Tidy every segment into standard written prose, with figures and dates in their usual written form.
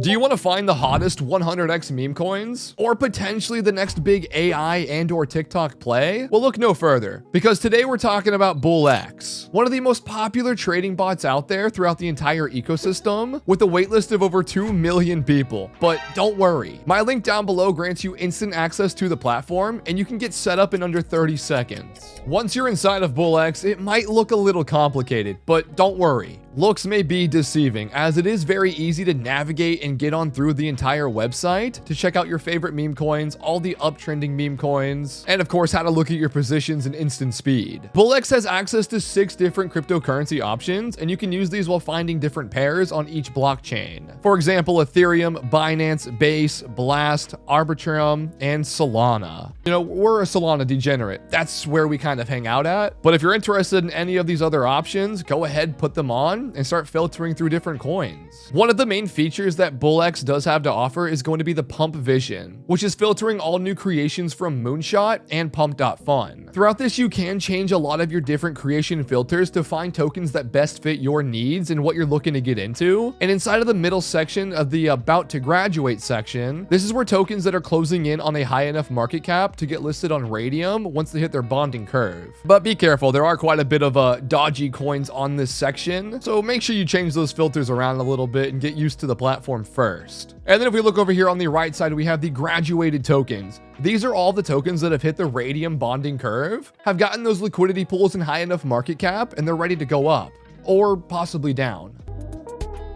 Do you want to find the hottest 100x meme coins? Or potentially the next big AI and or TikTok play? Well, look no further, because today we're talking about BullX, one of the most popular trading bots out there throughout the entire ecosystem, with a waitlist of over 2 million people. But don't worry, my link down below grants you instant access to the platform, and you can get set up in under 30 seconds. Once you're inside of BullX, it might look a little complicated, but don't worry. Looks may be deceiving, as it is very easy to navigate and get on through the entire website to check out your favorite meme coins, all the uptrending meme coins, and of course how to look at your positions in instant speed. BullX has access to 6 different cryptocurrency options, and you can use these while finding different pairs on each blockchain. For example, Ethereum, Binance, Base, Blast, Arbitrum, and Solana. You know, we're a Solana degenerate. That's where we kind of hang out at. But if you're interested in any of these other options, go ahead, put them on and start filtering through different coins. One of the main features that BullX does have to offer is going to be the Pump Vision, which is filtering all new creations from Moonshot and Pump.fun. Throughout this, you can change a lot of your different creation filters to find tokens that best fit your needs and what you're looking to get into. And inside of the middle section of the About to Graduate section, this is where tokens that are closing in on a high enough market cap to get listed on Radium once they hit their bonding curve. But be careful, there are quite a bit of dodgy coins on this section, so make sure you change those filters around a little bit and get used to the platform first. And then if we look over here on the right side, we have the graduated tokens. These are all the tokens that have hit the Radium bonding curve, have gotten those liquidity pools and high enough market cap, and they're ready to go up, or possibly down.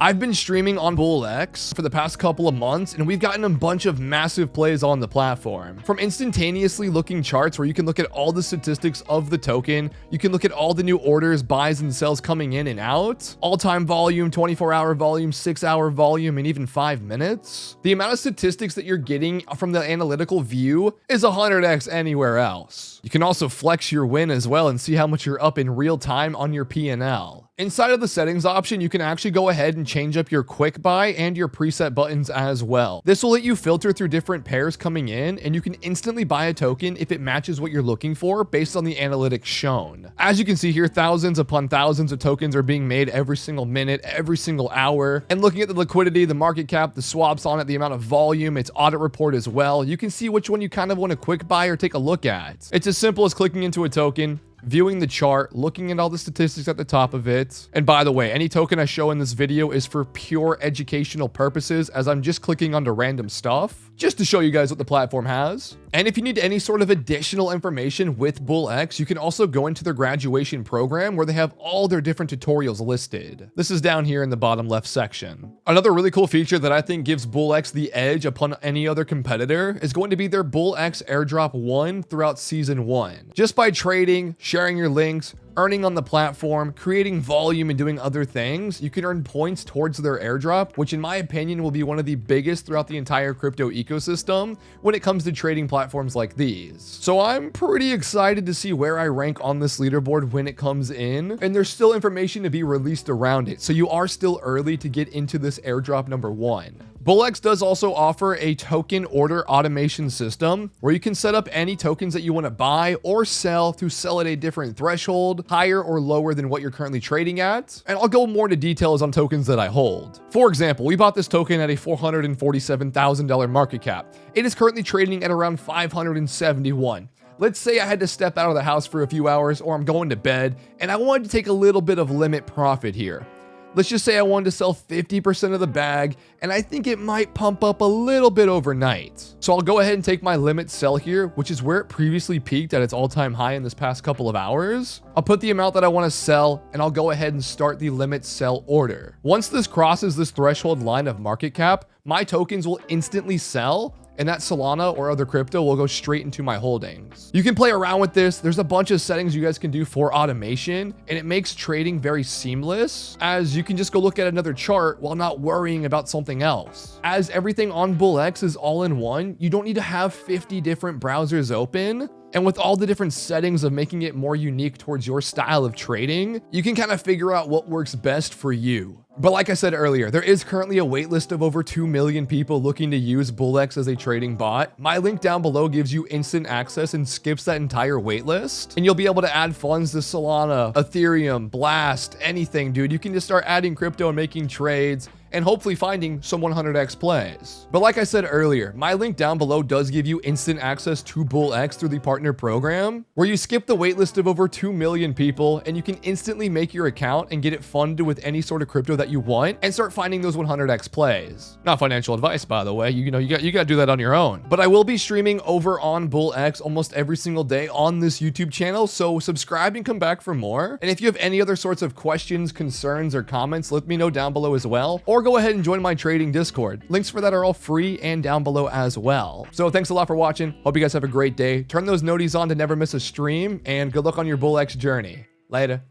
I've been streaming on BullX for the past couple of months, and we've gotten a bunch of massive plays on the platform. From instantaneously looking charts where you can look at all the statistics of the token, you can look at all the new orders, buys, and sells coming in and out, all-time volume, 24-hour volume, 6-hour volume, and even 5 minutes. The amount of statistics that you're getting from the analytical view is 100x anywhere else. You can also flex your win as well and see how much you're up in real time on your P&L. Inside of the settings option, you can actually go ahead and change up your quick buy and your preset buttons as well. This will let you filter through different pairs coming in, and you can instantly buy a token if it matches what you're looking for based on the analytics shown. As you can see here, thousands upon thousands of tokens are being made every single minute, every single hour. And looking at the liquidity, the market cap, the swaps on it, the amount of volume, its audit report as well, you can see which one you kind of want to quick buy or take a look at. It's as simple as clicking into a token, viewing the chart, looking at all the statistics at the top of it. And by the way, any token I show in this video is for pure educational purposes, as I'm just clicking onto random stuff just to show you guys what the platform has. And if you need any sort of additional information with BullX, you can also go into their graduation program where they have all their different tutorials listed. This is down here in the bottom left section. Another really cool feature that I think gives BullX the edge upon any other competitor is going to be their BullX Airdrop 1 throughout Season 1. Just by trading, sharing your links, earning on the platform, creating volume, and doing other things, you can earn points towards their airdrop, which in my opinion will be one of the biggest throughout the entire crypto ecosystem when it comes to trading platforms like these. So I'm pretty excited to see where I rank on this leaderboard when it comes in, and there's still information to be released around it, so you are still early to get into this airdrop number 1. BullX does also offer a token order automation system where you can set up any tokens that you want to buy or sell to sell at a different threshold, higher or lower than what you're currently trading at. And I'll go more into details on tokens that I hold. For example, we bought this token at a $447,000 market cap. It is currently trading at around 571. Let's say I had to step out of the house for a few hours, or I'm going to bed and I wanted to take a little bit of limit profit here. Let's just say I wanted to sell 50% of the bag, and I think it might pump up a little bit overnight. So I'll go ahead and take my limit sell here, which is where it previously peaked at its all-time high in this past couple of hours. I'll put the amount that I want to sell, and I'll go ahead and start the limit sell order. Once this crosses this threshold line of market cap, my tokens will instantly sell, and that Solana or other crypto will go straight into my holdings. You can play around with this. There's a bunch of settings you guys can do for automation, and it makes trading very seamless, as you can just go look at another chart while not worrying about something else. As everything on BullX is all in one, you don't need to have 50 different browsers open. And with all the different settings of making it more unique towards your style of trading, you can kind of figure out what works best for you. But like I said earlier, there is currently a waitlist of over 2 million people looking to use BullX as a trading bot. My link down below gives you instant access and skips that entire waitlist. And you'll be able to add funds to Solana, Ethereum, Blast, anything, dude. You can just start adding crypto and making trades. and hopefully finding some 100x plays. But like I said earlier, my link down below does give you instant access to BullX through the partner program, where you skip the waitlist of over 2 million people and you can instantly make your account and get it funded with any sort of crypto that you want and start finding those 100x plays. Not financial advice, by the way. You got to do that on your own. But I will be streaming over on BullX almost every single day on this YouTube channel, so subscribe and come back for more. And if you have any other sorts of questions, concerns, or comments, let me know down below as well, or go ahead and join my trading Discord. Links for that are all free and down below as well. So thanks a lot for watching. Hope you guys have a great day. Turn those noties on to never miss a stream, and good luck on your BullX journey. Later.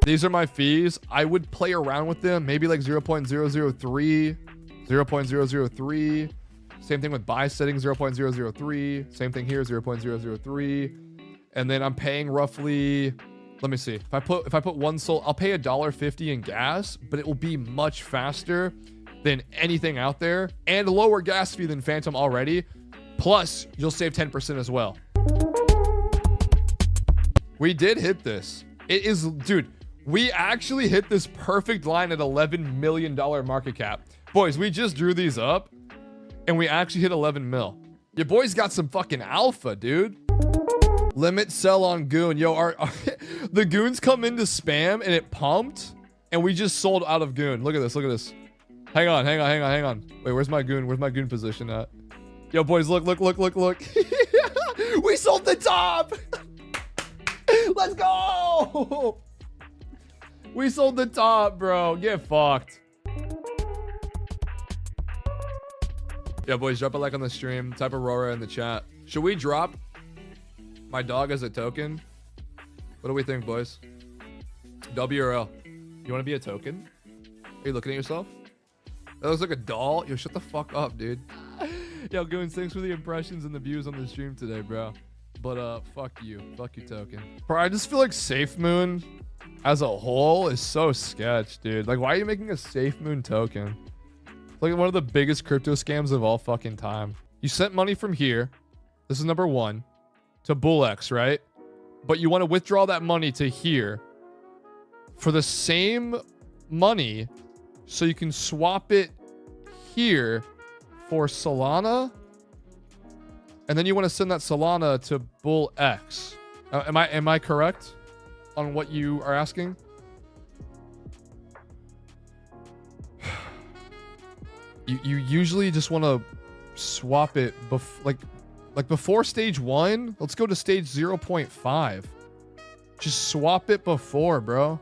These are my fees. I would play around with them, maybe like 0.003, 0.003. Same thing with buy settings, 0.003. Same thing here, 0.003. And then I'm paying roughly, let me see. If I put one sol, I'll pay $1.50 in gas, but it will be much faster than anything out there and a lower gas fee than Phantom already. Plus, you'll save 10% as well. We did hit this. It is, dude, we actually hit this perfect line at $11 million market cap. Boys, we just drew these up and we actually hit 11 mil. Your boys got some fucking alpha, dude. Limit sell on goon. Yo, the goons come into spam and it pumped and we just sold out of goon. Look at this, look at this. Hang on. Wait, where's my goon position at? Yo, boys, look. We sold the top. Let's go. We sold the top, bro. Get fucked. Yeah, boys, drop a like on the stream. Type Aurora in the chat. Should we drop my dog as a token? What do we think, boys? W or L? You want to be a token? Are you looking at yourself? That looks like a doll. Yo, shut the fuck up, dude. Yo, Goons, thanks for the impressions and the views on the stream today, bro. But fuck you token. Bro, I just feel like Safe Moon as a whole is so sketch, dude. Like, why are you making a Safe Moon token? It's like one of the biggest crypto scams of all fucking time. You sent money from here, this is number one, to BullX, right? But you want to withdraw that money to here for the same money so you can swap it here for Solana, and then you want to send that Solana to BullX. Am I correct on what you are asking? You usually just want to swap it like before stage 1. Let's go to stage 0.5. Just swap it before, bro.